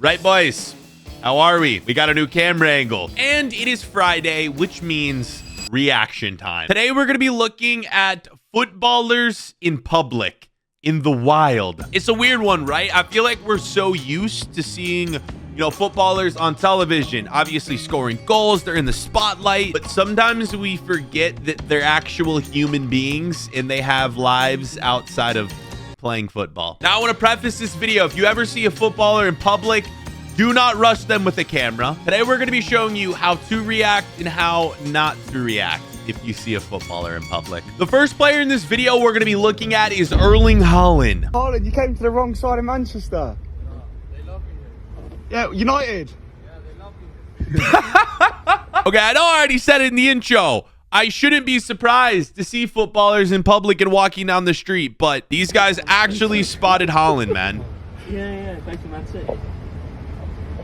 Right, boys? How are we? We got a new camera angle. And it is Friday, which means reaction time. Today, we're going to be looking at footballers in public, in the wild. It's a weird one, right? I feel like we're so used to seeing, footballers on television, obviously scoring goals. They're in the spotlight. But sometimes we forget that they're actual human beings and they have lives outside of playing football. Now, I want to preface this video. If you ever see a footballer in public, do not rush them with a camera. Today, we're going to be showing you how to react and how not to react if you see a footballer in public. The first player in this video we're going to be looking at is Erling Haaland. Haaland, you came to the wrong side of Manchester. They love you. Yeah, United. Yeah, they love you. Okay, I know I already said it in the intro. I shouldn't be surprised to see footballers in public and walking down the street, but these guys actually spotted Haaland, man. Yeah, thank you, Man City.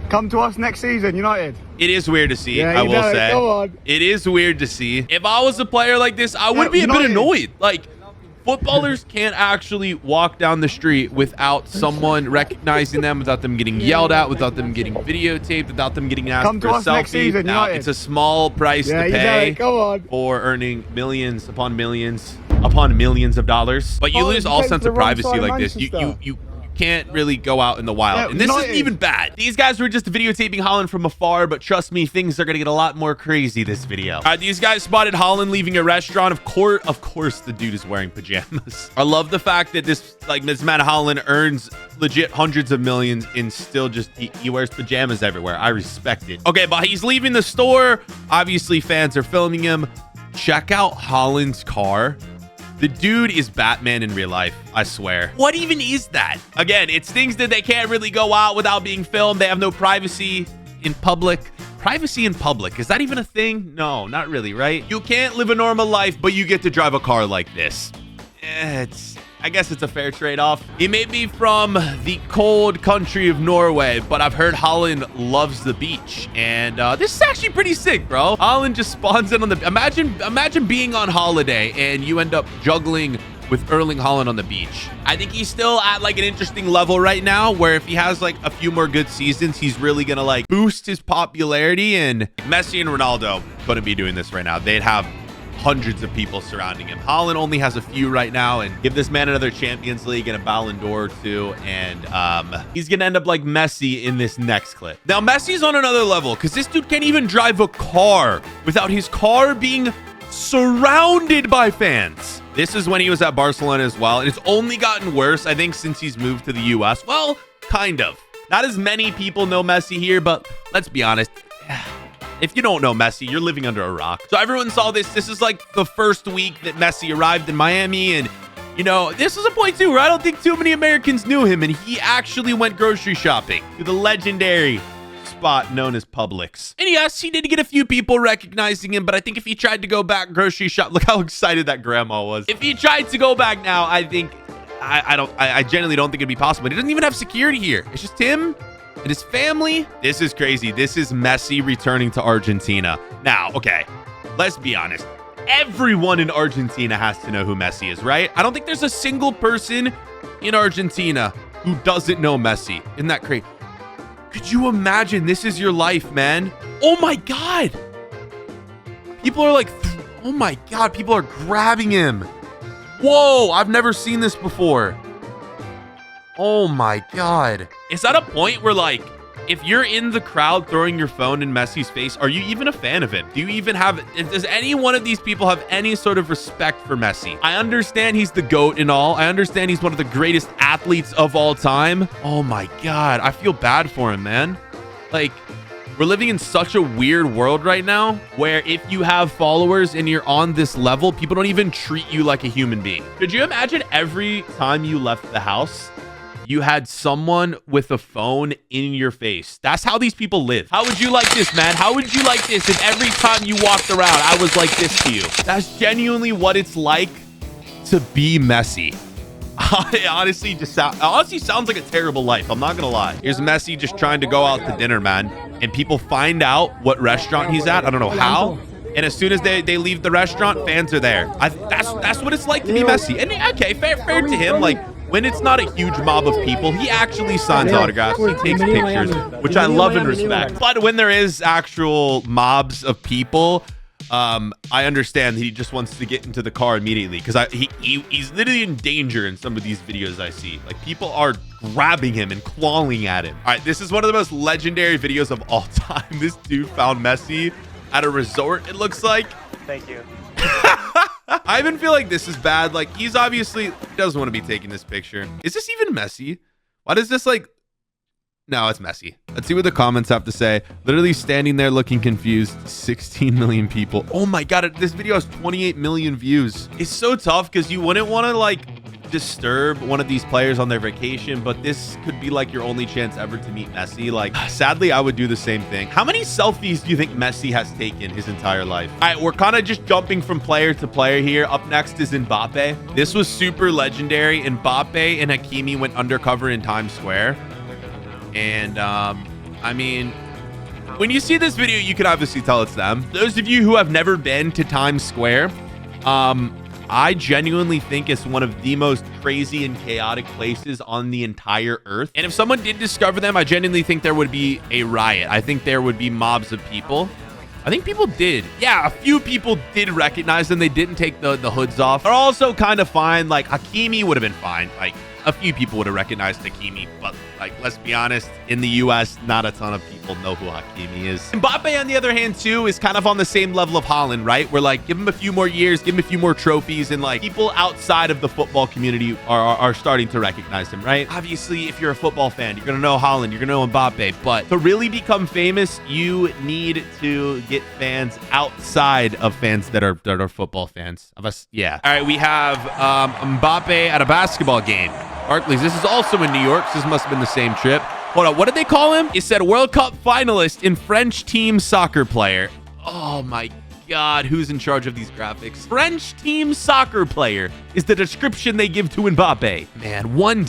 Come to us next season, United. It is weird to see, Yeah, I will say. Go on. It is weird to see. If I was a player like this, I would be a bit annoyed. Like, footballers can't actually walk down the street without someone recognizing them, without them getting yelled at, without them getting videotaped, without them getting asked for a us next selfie. season, Now, United. it's a small price to pay Go on. for earning millions upon millions upon millions of dollars. But you Oh, lose you all came sense to of the wrong privacy side of like this. Manchester. You can't really go out in the wild. Yeah, And this United. isn't even bad. These guys were just videotaping Haaland from afar, but trust me, things are going to get a lot more crazy this video. All right, these guys spotted Haaland leaving a restaurant. Of course, the dude is wearing pajamas. I love the fact that this man Haaland earns legit hundreds of millions and still just, he wears pajamas everywhere. I respect it. Okay, but he's leaving the store. Obviously, fans are filming him. Check out Haaland's car. The dude is Batman in real life, I swear. What even is that? Again, it's things that they can't really go out without being filmed. They have no privacy in public. Privacy in public, is that even a thing? No, not really, right? You can't live a normal life, but you get to drive a car like this. I guess it's a fair trade-off. He may be from the cold country of Norway, but I've heard Haaland loves the beach. And this is actually pretty sick, bro. Haaland just spawns in on the... Imagine being on holiday and you end up juggling with Erling Haaland on the beach. I think he's still at like an interesting level right now where if he has like a few more good seasons, he's really gonna like boost his popularity. And Messi and Ronaldo couldn't be doing this right now. They'd have hundreds of people surrounding him. Haaland only has a few right now, and give this man another Champions League and a Ballon d'Or too, and he's gonna end up like Messi in this next clip. Now, Messi's on another level because this dude can't even drive a car without his car being surrounded by fans. This is when he was at Barcelona as well, and it's only gotten worse, I think, since he's moved to the US. Well, kind of. Not as many people know Messi here, but let's be honest. If you don't know Messi, you're living under a rock. So everyone saw this. This is like the first week that Messi arrived in Miami. And, this was a point too where I don't think too many Americans knew him. And he actually went grocery shopping to the legendary spot known as Publix. And yes, he did get a few people recognizing him. But I think if he tried to go back grocery shop, look how excited that grandma was. If he tried to go back now, I think, I genuinely don't think it'd be possible. He doesn't even have security here. It's just him and his family. This is crazy. This is Messi returning to Argentina. Now, okay, let's be honest. Everyone in Argentina has to know who Messi is, right? I don't think there's a single person in Argentina who doesn't know Messi. Isn't that crazy? Could you imagine this is your life, man? Oh my God. People are like, oh my God, people are grabbing him. Whoa, I've never seen this before. Oh my God. Is that a point where, like, if you're in the crowd throwing your phone in Messi's face, are you even a fan of him? Do you even have, does any one of these people have any sort of respect for Messi? I understand he's the GOAT and all. I understand he's one of the greatest athletes of all time. Oh my God. I feel bad for him, man. Like, we're living in such a weird world right now where if you have followers and you're on this level, people don't even treat you like a human being. Could you imagine every time you left the house, you had someone with a phone in your face? That's how these people live. How would you like this, man? How would you like this if every time you walked around, I was like this to you? That's genuinely what it's like to be Messi. It honestly sounds like a terrible life. I'm not gonna lie. Here's Messi just trying to go out to dinner, man. And people find out what restaurant he's at. I don't know how. And as soon as they leave the restaurant, fans are there. That's what it's like to be Messi. And okay, fair to him. Like, when it's not a huge mob of people, he actually signs autographs. He takes pictures, which I love and respect. But when there is actual mobs of people, I understand that he just wants to get into the car immediately because he's literally in danger in some of these videos I see. Like, people are grabbing him and clawing at him. All right, this is one of the most legendary videos of all time. This dude found Messi at a resort, it looks like. Thank you. I even feel like this is bad. Like, he's obviously doesn't want to be taking this picture. Is this even Messi? Why does this like... No, it's Messi. Let's see what the comments have to say. Literally standing there looking confused. 16 million people. Oh my God, this video has 28 million views. It's so tough because you wouldn't want to like disturb one of these players on their vacation, but this could be like your only chance ever to meet Messi. Like, sadly, I would do the same thing. How many selfies do you think Messi has taken his entire life? All right, we're kind of just jumping from player to player here. Up next is Mbappe. This was super legendary. Mbappe and Hakimi went undercover in Times Square. And I mean, when you see this video, you can obviously tell it's them. Those of you who have never been to Times Square, I genuinely think it's one of the most crazy and chaotic places on the entire earth. And if someone did discover them, I genuinely think there would be a riot. I think there would be mobs of people. I think people did. Yeah, a few people did recognize them. They didn't take the hoods off. They're also kind of fine. Like, Hakimi would have been fine. Like, a few people would have recognized Hakimi, but like, let's be honest, in the US, not a ton of people know who Hakimi is. Mbappe, on the other hand, too, is kind of on the same level of Haaland, right? We're like, give him a few more years, give him a few more trophies, and like, people outside of the football community are starting to recognize him, right? Obviously, if you're a football fan, you're gonna know Haaland, you're gonna know Mbappe, but to really become famous, you need to get fans outside of fans that are football fans of us. Yeah. All right, we have Mbappe at a basketball game. Barclays. This is also in New York. So this must have been the same trip. Hold on. What did they call him? It said World Cup finalist and French team soccer player. Oh my God. Who's in charge of these graphics? French team soccer player is the description they give to Mbappe. Man, one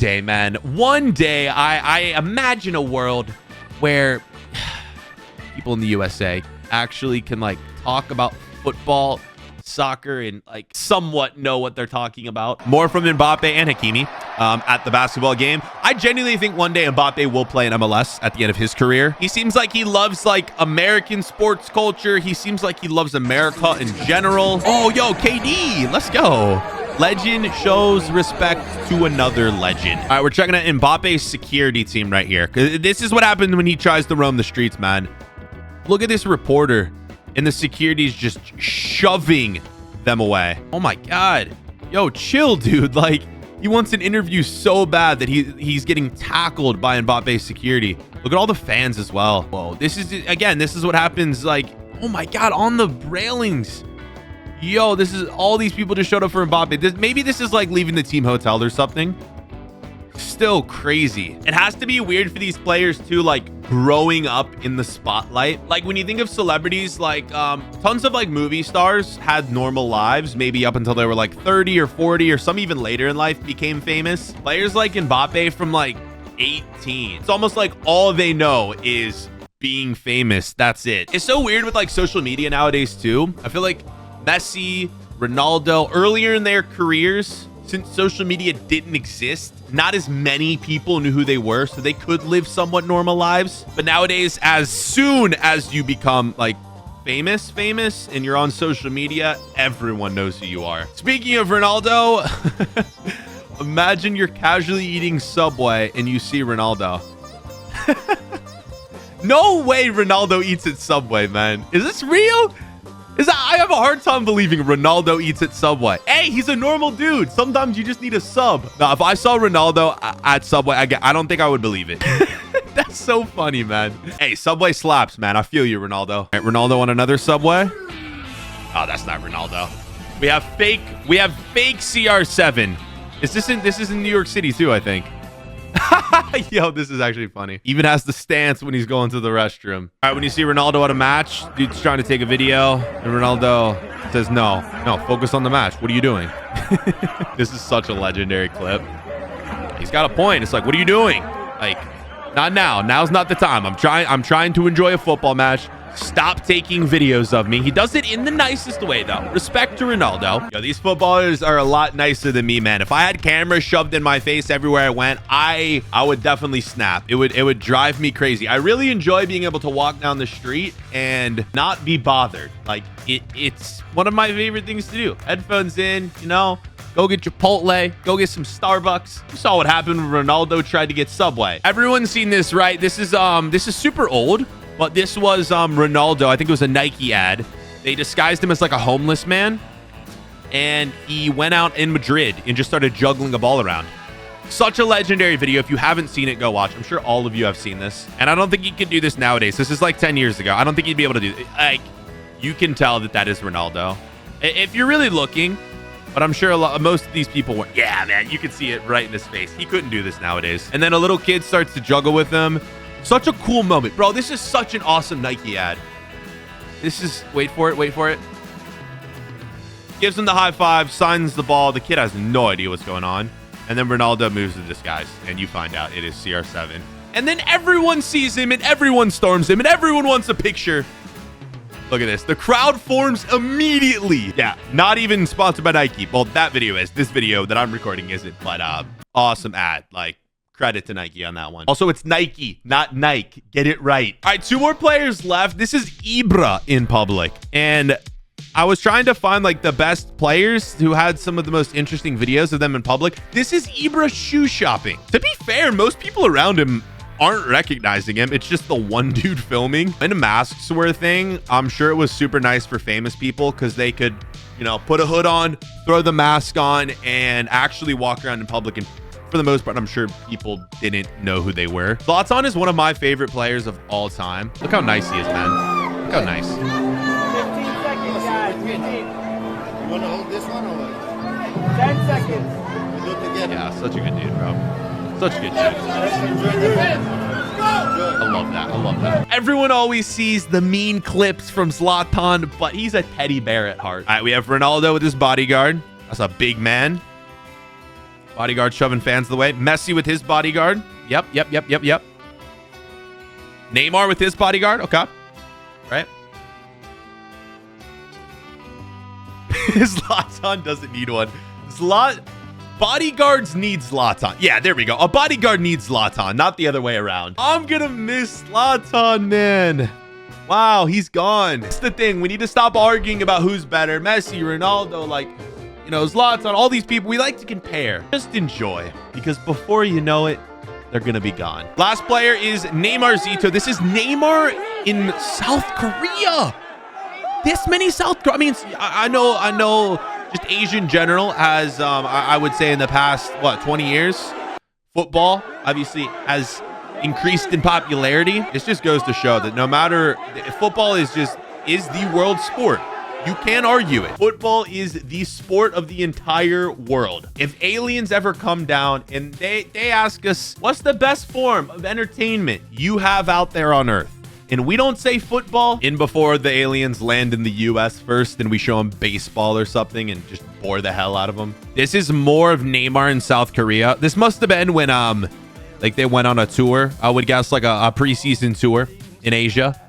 day, I imagine a world where people in the USA actually can like talk about football, soccer, and like somewhat know what they're talking about. More from Mbappe and Hakimi at the basketball game. I genuinely think one day Mbappe will play in MLS at the end of his career. He seems like he loves like American sports culture. He seems like he loves America in general. Oh, yo, KD, let's go. Legend shows respect to another legend. All right, we're checking out Mbappe's security team right here. This is what happens when he tries to roam the streets, man. Look at this reporter. And the security's just shoving them away. Oh my God. Yo, chill, dude. Like, he wants an interview so bad that he's getting tackled by Mbappe's security. Look at all the fans as well. Whoa, this is what happens. Like, oh my God, on the railings. Yo, this is all these people just showed up for Mbappe. Maybe this is like leaving the team hotel or something. Still crazy. It has to be weird for these players too, like growing up in the spotlight. Like when you think of celebrities, like tons of like movie stars had normal lives, maybe up until they were like 30 or 40, or some even later in life became famous. Players like Mbappe from like 18, it's almost like all they know is being famous. That's it. It's so weird with like social media nowadays too. I feel like Messi, Ronaldo, earlier in their careers, since social media didn't exist, not as many people knew who they were, so they could live somewhat normal lives. But nowadays, as soon as you become like famous and you're on social media, everyone knows who you are. Speaking of Ronaldo, imagine you're casually eating Subway and you see Ronaldo. No way Ronaldo eats at Subway, man. Is this real? I have a hard time believing Ronaldo eats at Subway. Hey, he's a normal dude. Sometimes you just need a sub. Now, if I saw Ronaldo at Subway, I don't think I would believe it. That's so funny, man. Hey, Subway slaps, man. I feel you, Ronaldo. All right, Ronaldo on another Subway. Oh, that's not Ronaldo. We have fake CR7. This is in New York City too, I think. Yo, this is actually funny. Even has the stance when he's going to the restroom. All right, when you see Ronaldo at a match, dude's trying to take a video, and Ronaldo says, no, focus on the match. What are you doing? This is such a legendary clip. He's got a point. It's like, what are you doing? Like, not now. Now's not the time. I'm trying to enjoy a football match. stop taking videos of me. He does it in the nicest way, though. Respect to Ronaldo. Yo, these footballers are a lot nicer than me, man. If I had cameras shoved in my face everywhere I went, I would definitely snap. It would drive me crazy. I really enjoy being able to walk down the street and not be bothered. Like, it's one of my favorite things to do. Headphones in, you know, go get Chipotle, go get some Starbucks. You saw what happened when Ronaldo tried to get Subway. Everyone's seen this, right? This is super old, but this was Ronaldo. I think it was a Nike ad. They disguised him as like a homeless man, and he went out in Madrid and just started juggling a ball around. Such a legendary video. If you haven't seen it, go watch. I'm sure all of you have seen this, and I don't think you can do this nowadays. This is like 10 years ago. I don't think you'd be able to do it. Like, you can tell that is Ronaldo if you're really looking. But I'm sure most of these people were, yeah, man, you could see it right in his face. He couldn't do this nowadays. And then a little kid starts to juggle with him. Such a cool moment. Bro, this is such an awesome Nike ad. This is, wait for it. Gives him the high five, signs the ball. The kid has no idea what's going on. And then Ronaldo moves to disguise, and you find out it is CR7. And then everyone sees him, and everyone storms him, and everyone wants a picture. Look at this. The crowd forms immediately. Yeah, not even sponsored by Nike. Well, that video is. This video that I'm recording isn't, but awesome ad. Like, credit to Nike on that one. Also, it's Nike, not Nike. Get it right. All right, 2 more players left. This is Ibra in public. And I was trying to find like the best players who had some of the most interesting videos of them in public. This is Ibra shoe shopping. To be fair, most people around him aren't recognizing him. It's just the one dude filming. When masks were a thing, I'm sure it was super nice for famous people because they could, you know, put a hood on, throw the mask on, and actually walk around in public. And for the most part, I'm sure people didn't know who they were. Zlatan is one of my favorite players of all time. Look how nice he is, man. Look how nice. 15 seconds, guys. 15. You want to hold this one or what? 10 seconds. We do it together. Yeah, such a good dude, bro. Such a good dude. I love that. I love that. Everyone always sees the mean clips from Zlatan, but he's a teddy bear at heart. All right, we have Ronaldo with his bodyguard. That's a big man. Bodyguard shoving fans the way. Messi with his bodyguard. Yep. Neymar with his bodyguard. Okay. Right. Zlatan doesn't need one. Bodyguards need Zlatan. Yeah, there we go. A bodyguard needs Zlatan, not the other way around. I'm gonna miss Zlatan, man. Wow, he's gone. That's the thing. We need to stop arguing about who's better. Messi, Ronaldo, like, you know, Zlatan, all these people. We like to compare. Just enjoy, because before you know it, they're gonna be gone. Last player is Neymar Zito. This is Neymar in South Korea. This many South Korea. I mean, I know. Just Asia in general has, I would say in the past, 20 years, football obviously has increased in popularity. It just goes to show that no matter, football is the world sport. You can't argue it. Football is the sport of the entire world. If aliens ever come down and they ask us, what's the best form of entertainment you have out there on Earth? And we don't say football in before the aliens land in the US first, and we show them baseball or something and just bore the hell out of them. This is more of Neymar in South Korea. This must have been when like they went on a tour. I would guess like a preseason tour in Asia.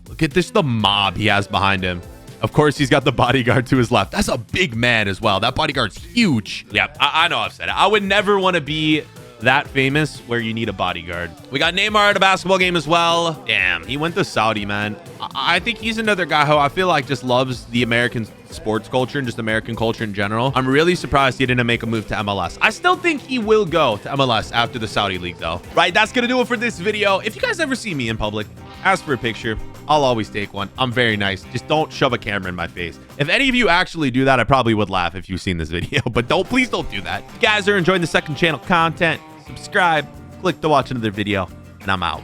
Look at this, the mob he has behind him. Of course, he's got the bodyguard to his left. That's a big man as well. That bodyguard's huge. Yeah, I know I've said it. I would never want to be that famous where you need a bodyguard. We got Neymar at a basketball game as well. Damn, he went to Saudi, man. I think he's another guy who I feel like just loves the American sports culture and just American culture in general. I'm really surprised he didn't make a move to MLS. I still think he will go to MLS after the Saudi league though. Right, that's gonna do it for this video. If you guys ever see me in public, ask for a picture. I'll always take one. I'm very nice. Just don't shove a camera in my face. If any of you actually do that, I probably would laugh if you've seen this video, but please don't do that. If you guys are enjoying the second channel content, subscribe, click to watch another video, and I'm out.